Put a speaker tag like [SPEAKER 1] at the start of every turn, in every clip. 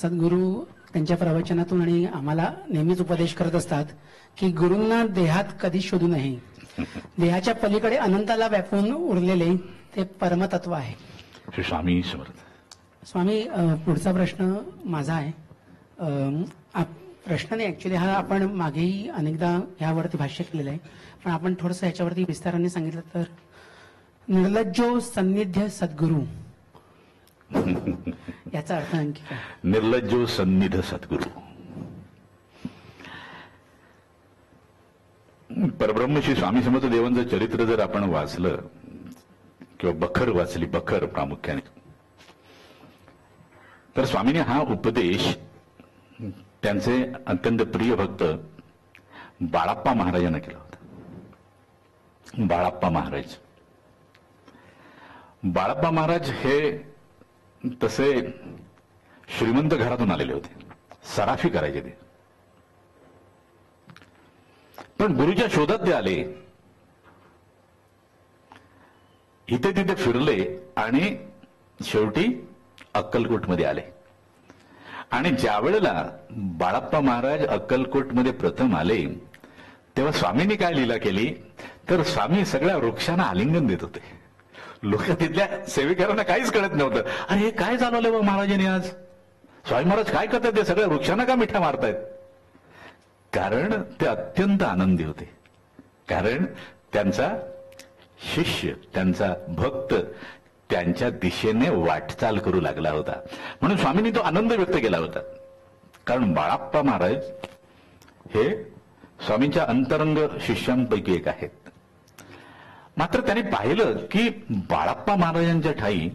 [SPEAKER 1] सद्गुरू त्यांच्या प्रवचनातून आणि आम्हाला नेहमीच उपदेश करत असतात की गुरूंना देहात कधी शोधू नये. देहाच्या पलीकडे अनंताला व्यापून उरलेले ते परमतत्व आहे.
[SPEAKER 2] श्री स्वामी समर्थ.
[SPEAKER 1] स्वामी, पुढचा प्रश्न माझा आहे. प्रश्न नाही ऍक्च्युली, हा आपण मागेही अनेकदा ह्यावरती भाष्य केलेलं आहे, पण आपण थोडंसं ह्याच्यावरती विस्ताराने सांगितलं तर, निर्लज्जो सन्निध्य सद्गुरू याचा अर्थ आणखी काय?
[SPEAKER 2] निर्लज्जो सन्निध सद्गुरू. परब्रह्म श्री स्वामी समर्थ देवांचं चरित्र जर आपण वाचलं किंवा बखर वाचली, बखर प्रामुख्याने, तर स्वामीने हा उपदेश त्यांचे अत्यंत प्रिय भक्त बाळाप्पा महाराजांना केला होता. बाळाप्पा महाराज, बाळाप्पा महाराज हे तसे श्रीमंत घरातून आलेले होते, सराफी करायचे ते. पण गुरुच्या शोधात ते आले, इथे तिथे फिरले आणि शेवटी अक्कलकोटमध्ये आले. आणि ज्या वेळेला बाळाप्पा महाराज अक्कलकोटमध्ये प्रथम आले तेव्हा स्वामींनी काय लीला केली, तर स्वामी सगळ्या वृक्षांना आलिंगन देत होते. लोक तिथल्या सेविकांना काहीच कळत नव्हतं. अरे हे काय चालवलंय बघ महाराजांनी आज, स्वामी महाराज काय करतात, ते सगळ्या वृक्षांना का मिठ्या मारतायत. कारण ते अत्यंत आनंदी होते, कारण त्यांचा शिष्य, त्यांचा भक्त त्यांच्या दिशेने वाटचाल करू लागला होता. म्हणून स्वामींनी तो आनंद व्यक्त केला होता. कारण बाळाप्पा महाराज हे स्वामींच्या अंतरंग शिष्यांपैकी एक आहेत. मात्र त्याने पाहिलं की बाळाप्पा महाराजांच्या ठाई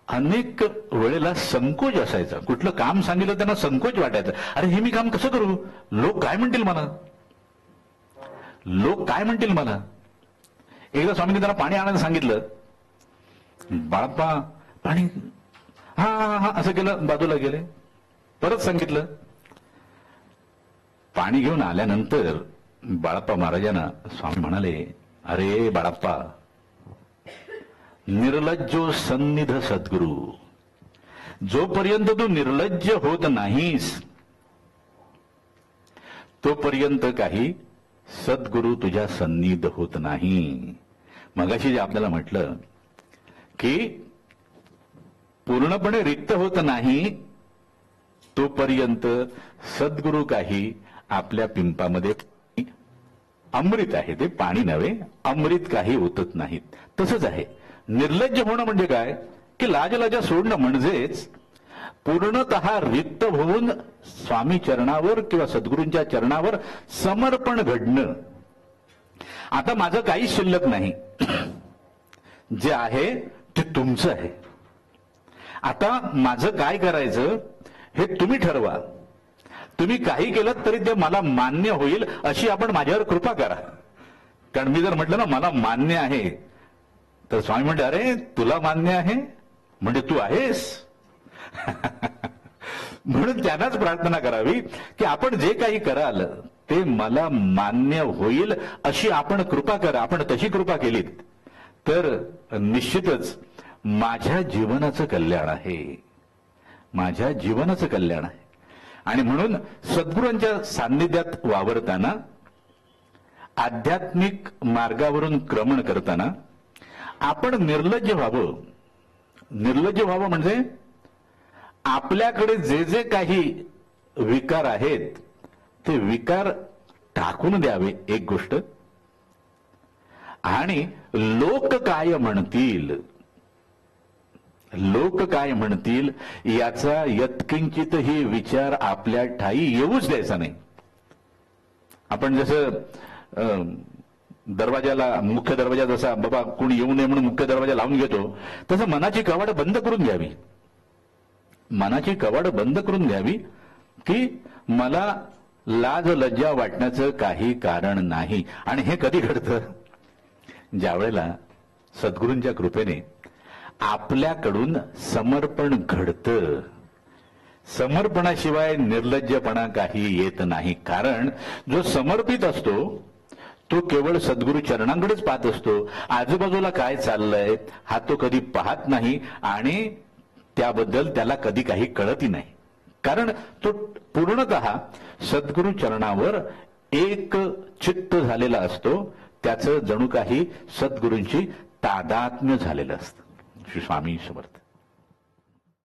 [SPEAKER 2] अनेक वेळेला संकोच असायचा. कुठलं काम सांगितलं त्यांना संकोच वाटायचं. अरे हे मी काम कसं करू, लोक काय म्हणतील मला, लोक काय म्हणतील मला. एकदा स्वामींनी त्यांना पाणी आणायला सांगितलं. बाळाप्पा पाणी, हा हा असं केलं, बाजूला गेले. परत सांगितलं. पाणी घेऊन आल्यानंतर बाळाप्पा महाराजांना स्वामी म्हणाले, अरे बाळाप्पा, निर्लज्जो सन्निध सद्गुरू, जोपर्यंत तू निर्लज्ज होत नाहीस तोपर्यंत काही सद्गुरू तुझ्या सन्निध होत नाही. मगाशी जे आपल्याला म्हटलं की पूर्णपणे रिक्त होत नाही तोपर्यंत सद्गुरू काही आपल्या पिंपामध्ये अमृत आहे, ते पाणी नव्हे, अमृत काही ओतत नाहीत. तसंच आहे निर्लज्ज होणं म्हणजे काय, की लाजलाजा सोडणं म्हणजेच पूर्णतः रिक्त होऊन स्वामी चरणावर किंवा सद्गुरूंच्या चरणावर समर्पण घडणं. आता माझं काही शिल्लक नाही, जे आहे ते तुमचं आहे. आता माझं काय करायचं हे तुम्ही ठरवा. तुम्ही काही केलं तरी ते मला मान्य होईल अशी आपण माझ्यावर कृपा करा. कारण मी जर म्हटलं ना मला मान्य आहे, तर स्वामी म्हणते अरे तुला मान्य आहे म्हणजे तू आहेस. म्हणून त्यांनाच प्रार्थना करावी की आपण जे काही कराल ते मला मान्य होईल अशी आपण कृपा करा. आपण तशी कृपा केलीत तर निश्चितच माझ्या जीवनाचं कल्याण आहे, माझ्या जीवनाचं कल्याण आहे. आणि म्हणून सद्गुरूंच्या सान्निध्यात वावरताना, आध्यात्मिक मार्गावरून क्रमण करताना आपण निर्लज्ज व्हावं. निर्लज्ज व्हावं म्हणजे आपल्याकडे जे जे काही विकार आहेत ते विकार टाकून द्यावे एक गोष्ट, आणि लोक काय म्हणतील, लोक काय म्हणतील याचा यत्किंचितही विचार आपल्या ठाई येऊच द्यायचा नाही. आपण जसं दरवाजाला, मुख्य दरवाजा जसा बाबा कोणी येऊ नये म्हणून मुख्य दरवाजा लावून घेतो, तसं मनाची कवाड बंद करून घ्यावी. मनाची कवाड बंद करून घ्यावी की मला लाज लज्जा वाटण्याचं काही कारण नाही. आणि हे कधी घडतं, ज्या वेळेला सद्गुरूंच्या कृपेने आपल्याकडून समर्पण घडतं. समर्पणाशिवाय निर्लज्जपणा काही येत नाही. कारण जो समर्पित असतो तो केवळ सद्गुरू चरणांकडेच पाहत असतो. आजूबाजूला काय चाललंय हा तो कधी पाहत नाही आणि त्याबद्दल त्याला कधी काही कळतही नाही. कारण तो पूर्णतः सद्गुरु चरणावर एक चित्त झालेला असतो. त्याचं जणू काही सद्गुरूंची तादात्म्य झालेलं असतं. श्री स्वामी समर्थ.